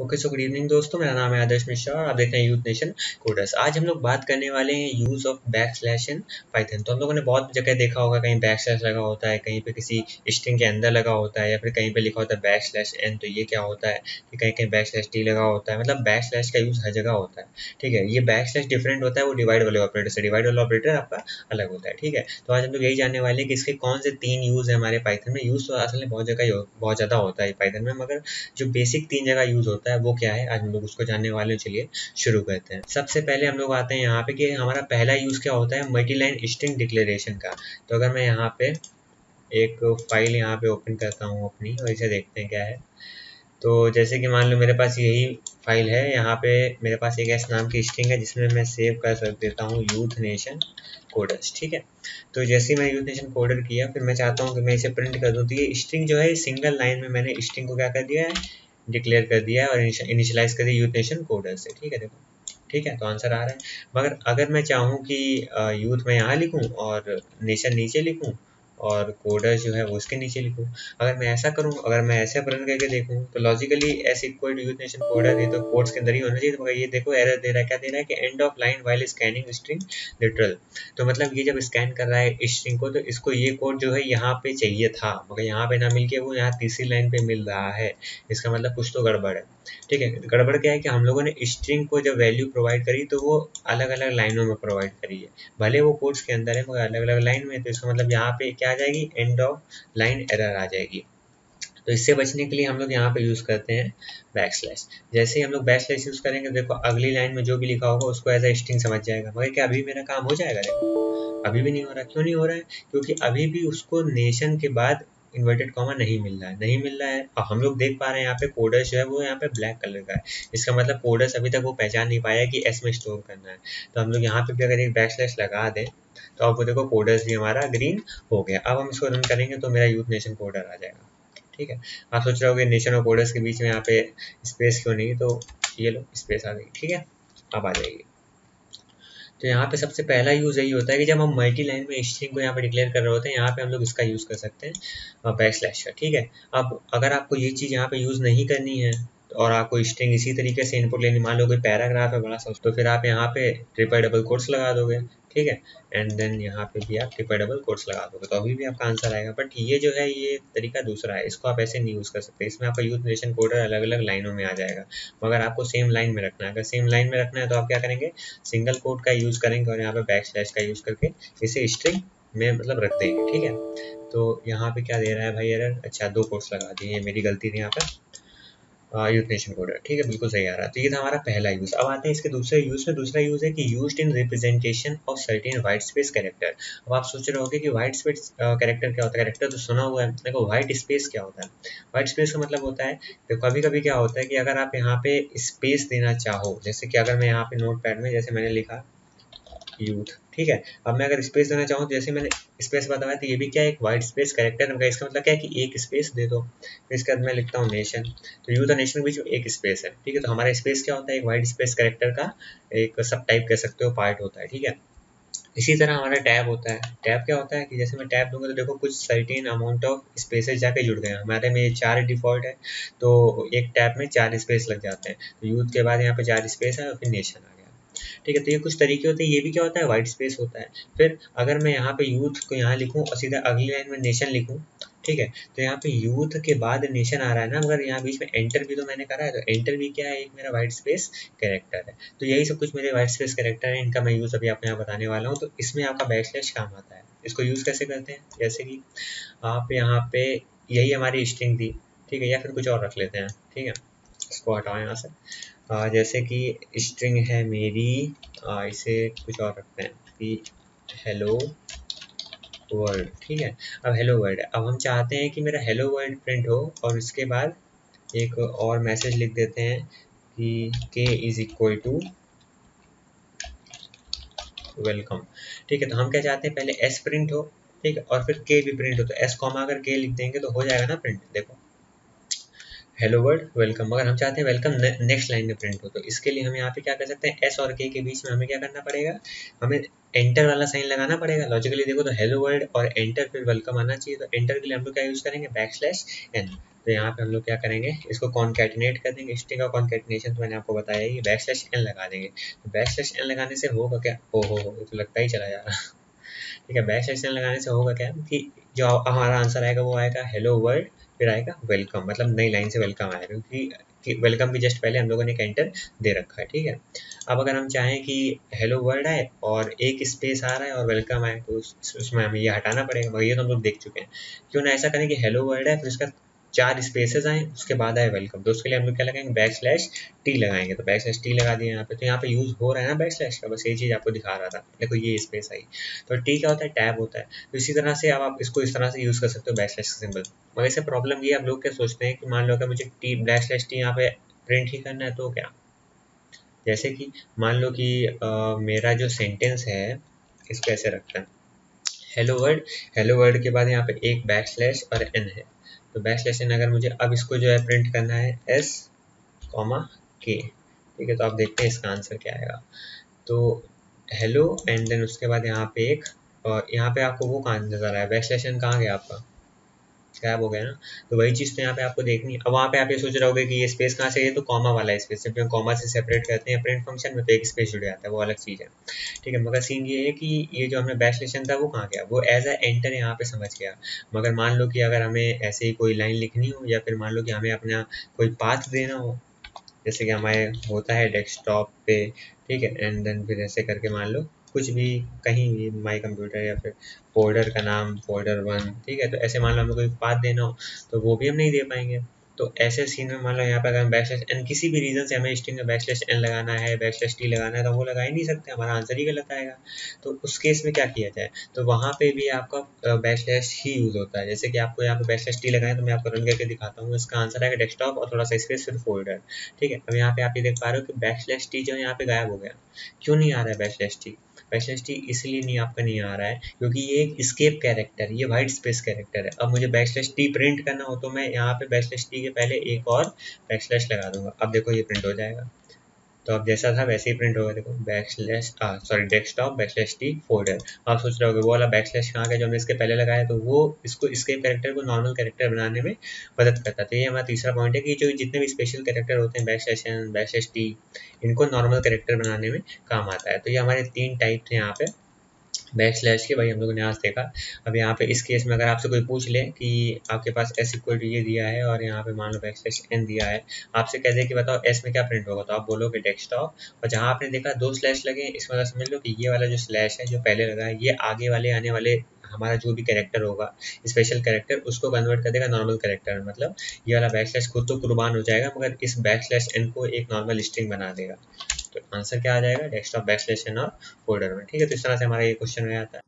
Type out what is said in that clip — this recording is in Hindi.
ओके सो गुड इवनिंग दोस्तों, मेरा नाम है आदर्श मिश्रा और आप देख रहे हैं यूथ नेशन कोडर्स। आज हम लोग बात करने वाले हैं use of back slash in Python. तो हम लोगों ने बहुत जगह देखा होगा, कहीं बैक स्लैश लगा होता है, कहीं पे किसी स्ट्रिंग के अंदर लगा होता है, या फिर कहीं पे लिखा होता है बैक स्लैश एन। तो ये क्या होता है कि कहीं कहीं बैक स्लैश टी लगा होता है, मतलब बैक स्लैश का यूज़ हर जगह होता है। ठीक है, ये बैक स्लैश डिफरेंट होता है वो डिवाइड वाले ऑपरेटर से। डिवाइड वाला ऑपरेटर आपका अलग होता है। ठीक है, तो आज हम लोग यही जानने वाले हैं कि इसके कौन से 3 यूज़ है हमारे पाइथन में। यूज़ तो असल में बहुत जगह बहुत ज़्यादा होता है पाइथन में, मगर जो बेसिक 3 जगह यूज़ होता है वो क्या है, आज हम लोग उसको जानने वाले हैं। चलिए शुरू करते हैं। सबसे पहले हम लोग आते हैं यहाँ पे कि हमारा पहला यूज़ क्या होता है, मल्टी लाइन स्ट्रिंग डिक्लेरेशन का। तो अगर मैं यहाँ पे एक फाइल यहाँ पे ओपन करता हूँ अपनी, और इसे देखते हैं क्या है। तो जैसे कि मान लो मेरे पास यही फाइल है, यहाँ पे मेरे पास एक एस नाम की स्ट्रिंग है जिसमें मैं सेव कर देता हूँ यूथ नेशन कोडर्स। ठीक है, तो जैसे ही मैं यूथ नेशन कोडर किया, फिर मैं चाहता हूँ कि मैं इसे प्रिंट कर दूँ। तो ये स्ट्रिंग जो है सिंगल लाइन में मैंने स्ट्रिंग को क्या कर दिया है, डिक्लेयर कर दिया है और इनिशियलाइज कर दिया यूथ नेशन कोडर से। ठीक है, देखो ठीक है, तो आंसर आ रहा है। मगर अगर मैं चाहूँ कि यूथ मैं यहाँ लिखूँ और नेशन नीचे लिखूँ और कोडर जो है वो उसके नीचे लिखूँ, अगर मैं ऐसा करूँ, अगर मैं ऐसे रन करके देखूँ, तो logically S equal to youth nation coder, ये तो कोड्स के अंदर ही होना चाहिए। तो मगर ये देखो एरर दे रहा है, क्या दे रहा है कि end of line while scanning string literal. तो मतलब ये जब स्कैन कर रहा है स्ट्रिंग को, तो इसको ये कोड जो है यहाँ पे चाहिए था, मगर यहाँ पे ना मिलके वो यहाँ तीसरी लाइन पे मिल रहा है। इसका मतलब कुछ तो गड़बड़ है। ठीक है, गड़बड़ क्या है कि हम लोगों ने स्ट्रिंग को जब वैल्यू प्रोवाइड करी तो वो अलग अलग लाइनों में प्रोवाइड करी है, भले वो कोड्स के अंदर है मगर अलग अलग लाइन में। तो इसका मतलब यहाँ पे क्या आ जाएगी, एंड ऑफ लाइन एरर आ जाएगी। तो इससे बचने के लिए हम लोग यहाँ पे यूज़ करते हैं बैक स्लैश। जैसे ही हम लोग बैक स्लैश यूज़ करेंगे, देखो अगली लाइन में जो भी लिखा होगा उसको एज ए स्ट्रिंग समझ जाएगा। मगर क्या अभी मेरा काम हो जाएगा? देखो अभी भी नहीं हो रहा। क्यों नहीं हो रहा है? क्योंकि अभी भी उसको नेशन के बाद इन्वर्टेड कॉमा नहीं मिल रहा है, नहीं मिल रहा है। और हम लोग देख पा रहे हैं यहाँ पे कोडर्स जो है वो यहाँ पे ब्लैक कलर का है। इसका मतलब कोडर्स अभी तक वो पहचान नहीं पाया कि एस में स्टोर करना है। तो हम लोग यहाँ पे भी अगर एक बैक स्लैश लगा दें तो आपको देखो कोडर्स भी हमारा ग्रीन हो गया। अब हम इसको रन करेंगे तो मेरा यूथ नेशन कोडर आ जाएगा। ठीक है, आप सोच रहे होगे नेशन और कोडर्स के बीच में यहाँ पे स्पेस क्यों नहीं, तो ये लो स्पेस आ गई। ठीक है, अब आ जाएगी। तो यहाँ पे सबसे पहला यूज़ यही होता है कि जब हम मल्टी लाइन में स्ट्रिंग को यहाँ पे डिक्लेयर कर रहे होते हैं, यहाँ पे हम लोग इसका यूज़ कर सकते हैं बैक स्लैश का। ठीक है, अब अगर आपको ये चीज़ यहाँ पे यूज़ नहीं करनी है और आपको स्ट्रिंग इसी तरीके से इनपुट लेनी, मान लो कोई पैराग्राफ है बड़ा सा, तो फिर आप यहाँ पे ट्रिपल डबल कोट्स लगा दोगे। ठीक है, एंड देन यहाँ पे भी आप ट्रिपल डबल कोट्स लगा दोगे, तो अभी भी आपका आंसर आएगा। बट ये जो है ये तरीका दूसरा है, इसको आप ऐसे नहीं यूज़ कर सकते। इसमें आपका यूथ नेशन कोडर अलग अलग लाइनों में आ जाएगा, मगर आपको सेम लाइन में रखना है। अगर सेम लाइन में रखना है तो आप क्या करेंगे, सिंगल कोट का यूज़ करेंगे और यहाँ पे बैक स्लैश का यूज़ करके इसे स्ट्रिंग में मतलब रख देंगे। ठीक है, तो यहाँ पे क्या दे रहा है भाई एरर, अच्छा 2 कोट्स लगा दिए, ये मेरी गलती थी यहाँ पर। यूथ नेशन कोडर, ठीक है, बिल्कुल सही आ रहा है। तो ये था हमारा पहला यूज़। अब आते हैं इसके दूसरे यूज़ में। दूसरा यूज़ है कि used in representation of certain white space character. अब आप सोच रहे होंगे कि वाइट स्पेस कैरेक्टर क्या होता है, कैरेक्टर तो सुना हुआ है। देखो वाइट स्पेस क्या होता है, वाइट स्पेस का मतलब होता है, तो कभी कभी क्या होता है कि अगर आप यहाँ पे स्पेस देना चाहो, जैसे कि अगर मैं यहाँ पे नोट पैड में जैसे मैंने लिखा यूथ, ठीक है, अब मैं अगर स्पेस देना चाहूँ तो जैसे मैंने स्पेस बताया, तो ये भी क्या है, एक वाइट स्पेस कैरेक्टर है। इसका मतलब क्या है कि एक स्पेस दे दो। फिर इसके बाद मैं लिखता हूँ नेशन, तो यूथ और नेशन के बीच में एक स्पेस है। ठीक है, तो हमारा स्पेस क्या होता है, एक वाइट स्पेस कैरेक्टर का एक सब टाइप कह सकते हो, पार्ट होता है। ठीक है, इसी तरह हमारा टैब होता है। टैब क्या होता है कि जैसे मैं टैब दूंगा तो देखो कुछ सर्टेन अमाउंट ऑफ स्पेसेस जाके जुड़ गए हैं। हमारे में 4 डिफॉल्ट है, तो एक टैब में 4 स्पेस लग जाते हैं। तो यूथ के बाद यहाँ पे 4 स्पेस है और फिर नेशन आ गया। ठीक है, तो ये कुछ तरीके होते हैं। ये भी क्या होता है, वाइट स्पेस होता है। फिर अगर मैं यहाँ पे यूथ को यहाँ लिखूँ और सीधा अगली लाइन में नेशन लिखूँ, ठीक है, तो यहाँ पे यूथ के बाद नेशन आ रहा है ना, मगर यहाँ बीच में एंटर भी तो मैंने करा है, तो एंटर भी क्या है, एक मेरा वाइट स्पेस कैरेक्टर है। तो यही सब कुछ मेरे वाइट स्पेस कैरेक्टर है, इनका मैं यूज़ अभी आपको यहाँ बताने वाला हूँ। तो इसमें आपका बैक स्लैश काम आता है। इसको यूज़ कैसे करते हैं, जैसे कि आप यहाँ पे यही हमारी स्ट्रिंग थी, ठीक है, या फिर कुछ और रख लेते हैं। ठीक है, इसको हटाओ यहाँ से। जैसे कि स्ट्रिंग है मेरी, इसे कुछ और रखते हैं कि हेलो वर्ल्ड। ठीक है, अब हेलो वर्ल्ड है। अब हम चाहते हैं कि मेरा हेलो वर्ल्ड प्रिंट हो और इसके बाद एक और मैसेज लिख देते हैं कि k is equal to welcome. ठीक है, तो हम क्या चाहते हैं, पहले s प्रिंट हो, ठीक है, और फिर k भी प्रिंट हो। तो s कॉमा अगर k लिख देंगे तो हो जाएगा ना प्रिंट। देखो हेलो वर्ल्ड वेलकम। अगर हम चाहते हैं वेलकम नेक्स्ट लाइन में प्रिंट हो, तो इसके लिए हम यहाँ पे क्या कर सकते हैं, एस और के बीच में हमें क्या करना पड़ेगा, हमें एंटर वाला साइन लगाना पड़ेगा। लॉजिकली देखो तो हेलो वर्ल्ड और एंटर फिर वेलकम आना चाहिए। तो एंटर के लिए हम लोग क्या यूज़ करेंगे, बैकस्लैश एन। तो यहाँ पे हम लोग क्या करेंगे, इसको कॉन्कैटिनेट कर देंगे। स्ट्रिंग का कॉन्कैटिनेशन तो मैंने आपको बताया ही, बैकस्लैश एन लगा देंगे। तो बैकस्लैश एन लगाने से होगा क्या, हो ये तो लगता ही चला जा रहा। ठीक है, बैक सेक्शन लगाने से होगा क्या कि जो हमारा आंसर आएगा वो आएगा हेलो वर्ल्ड, फिर आएगा वेलकम, मतलब नई लाइन से वेलकम आएगा, क्योंकि वेलकम के जस्ट पहले हम लोगों ने एक एंटर दे रखा है। ठीक है, अब अगर हम चाहें कि हेलो वर्ल्ड आए और एक स्पेस आ रहा है और वेलकम आए, तो उसमें हमें ये हटाना पड़ेगा, मगर ये तो हम लोग देख चुके हैं। क्यों ना ऐसा करें कि हेलो वर्ल्ड है फिर उसका 4 स्पेसेस आए, उसके बाद आए वेलकम, तो उसके लिए हम लोग क्या लगाएंगे, बैक स्लैश टी लगाएंगे। तो बैक स्लैश टी लगा दिए यहाँ पे, तो यहाँ पे यूज़ हो रहा है ना बैक स्लैश का, बस ये चीज़ आपको दिखा रहा था। देखो ये स्पेस आई, तो टी क्या होता है, टैब होता है। तो इसी तरह से अब आप इसको इस तरह से यूज़ कर सकते हो, बैक स्लैश सिंबल। मगर इससे प्रॉब्लम ये, आप लोग क्या सोचते हैं कि मान लो अगर मुझे टी बैक स्लैश टी यहाँ पे प्रिंट ही करना है, तो क्या, जैसे कि मान लो कि मेरा जो सेंटेंस है इसको ऐसे रखता है, हेलो वर्ल्ड के बाद यहाँ पे एक बैक स्लैश और एन है। तो बैक स्लैश एन अगर मुझे अब इसको जो है प्रिंट करना है एस कॉमा के, ठीक है, तो आप देखते हैं इसका आंसर क्या आएगा। तो हेलो एंड देन उसके बाद यहाँ पे एक, और यहाँ पे आपको वो कहाँ नज़र आया, बैक स्लैश एन कहाँ गया आपका, गायब हो गया ना। तो वही चीज़ तो यहाँ पे आपको देखनी है। अब वहाँ पे आप ये सोच रहे होगे कि ये स्पेस कहाँ से है, तो कॉमा वाला स्पेस, जब हम कॉमा से सेपरेट करते हैं प्रिंट फंक्शन में तो एक स्पेस जुड़ जाता है, वो अलग चीज़ है। ठीक है, मगर सीन ये है कि ये जो हमने बैक स्लैश था वो कहाँ गया, वो एज अ एंटर यहाँ पे समझ गया। मगर मान लो कि अगर हमें ऐसे ही कोई लाइन लिखनी हो, या फिर मान लो कि हमें अपना कोई पाथ देना हो, जैसे कि हमारे होता है डेस्कटॉप पे, ठीक है, एंड देन फिर ऐसे करके मान लो कुछ भी, कहीं भी माई कंप्यूटर या फिर फोल्डर का नाम फोल्डर 1, ठीक है, तो ऐसे मान लो हमें कोई पाथ देना हो तो वो भी हम नहीं दे पाएंगे। तो ऐसे सीन में मान लो यहाँ पे अगर हम बैक स्लैश एन, किसी भी रीज़न से हमें स्ट्रिंग में बैक स्लैश एन लगाना है, बैक स्लैश टी लगाना है, तो वो लगा ही नहीं सकते, हमारा आंसर ही गलत आएगा। तो उस केस में क्या किया जाए, तो वहाँ पे भी आपका बैक स्लैश ही यूज़ होता है। जैसे कि आपको यहाँ पे बैक स्लैश टी लगाए, तो मैं आपको रन करके दिखाता हूँ। इसका आंसर आएगा डेस्कटॉप और थोड़ा सा स्पेस फिर फोल्डर। ठीक है, अब यहाँ पे आप ये देख पा रहे हो कि बैक स्लैश टी जो है यहाँ पे गायब हो गया। क्यों नहीं आ रहा है back slash T, back slash T इसलिए नहीं आपका नहीं आ रहा है क्योंकि ये एक स्केप कैरेक्टर, ये वाइट स्पेस कैरेक्टर है। अब मुझे बैक स्लैश टी प्रिंट करना हो तो मैं यहाँ पे बैक स्लैश टी के पहले एक और बैक स्लैश लगा दूंगा। अब देखो ये प्रिंट हो जाएगा, तो अब जैसा था वैसे ही प्रिंट होगा। देखो back slash sorry desktop back slash T folder. आप सोच रहे होगे वो वाला बैक स्लैश कहाँ गया जो हमने इसके पहले लगाया, तो वो इसको स्केप कैरेक्टर को नॉर्मल कैरेक्टर बनाने में मदद करता है। तो ये हमारा तीसरा पॉइंट है कि जो जितने भी स्पेशल कैरेक्टर होते हैं, back slash N, back slash T, इनको नॉर्मल कैरेक्टर बनाने में काम आता है। तो ये हमारे 3 टाइप थे यहाँ पे बैक स्लैश के, भाई हम लोगों ने आज देखा। अब यहाँ पे इस केस में अगर आपसे कोई पूछ ले कि आपके पास एस इक्वल टू ये दिया है और यहाँ पे मान लो बैक स्लैश एन दिया है, आपसे कह दे कि बताओ एस में क्या प्रिंट होगा, तो आप बोलोगे डेस्कटॉप। और जहाँ आपने देखा 2 स्लैश लगे, इसमें मतलब समझ लो कि ये वाला जो स्लैश है जो पहले लगा है, ये आगे वाले आने वाले हमारा जो भी कैरेक्टर होगा स्पेशल कैरेक्टर, उसको कन्वर्ट कर देगा नॉर्मल कैरेक्टर में। मतलब ये वाला बैक स्लैश खुद तो कुर्बान हो जाएगा, मगर इस बैक स्लैश एन को एक नॉर्मल स्ट्रिंग बना देगा। तो आंसर क्या आ जाएगा, डेस्कटॉप बैक स्लैश एन और फोल्डर में। ठीक है, तो इस तरह से हमारा ये क्वेश्चन में आता है।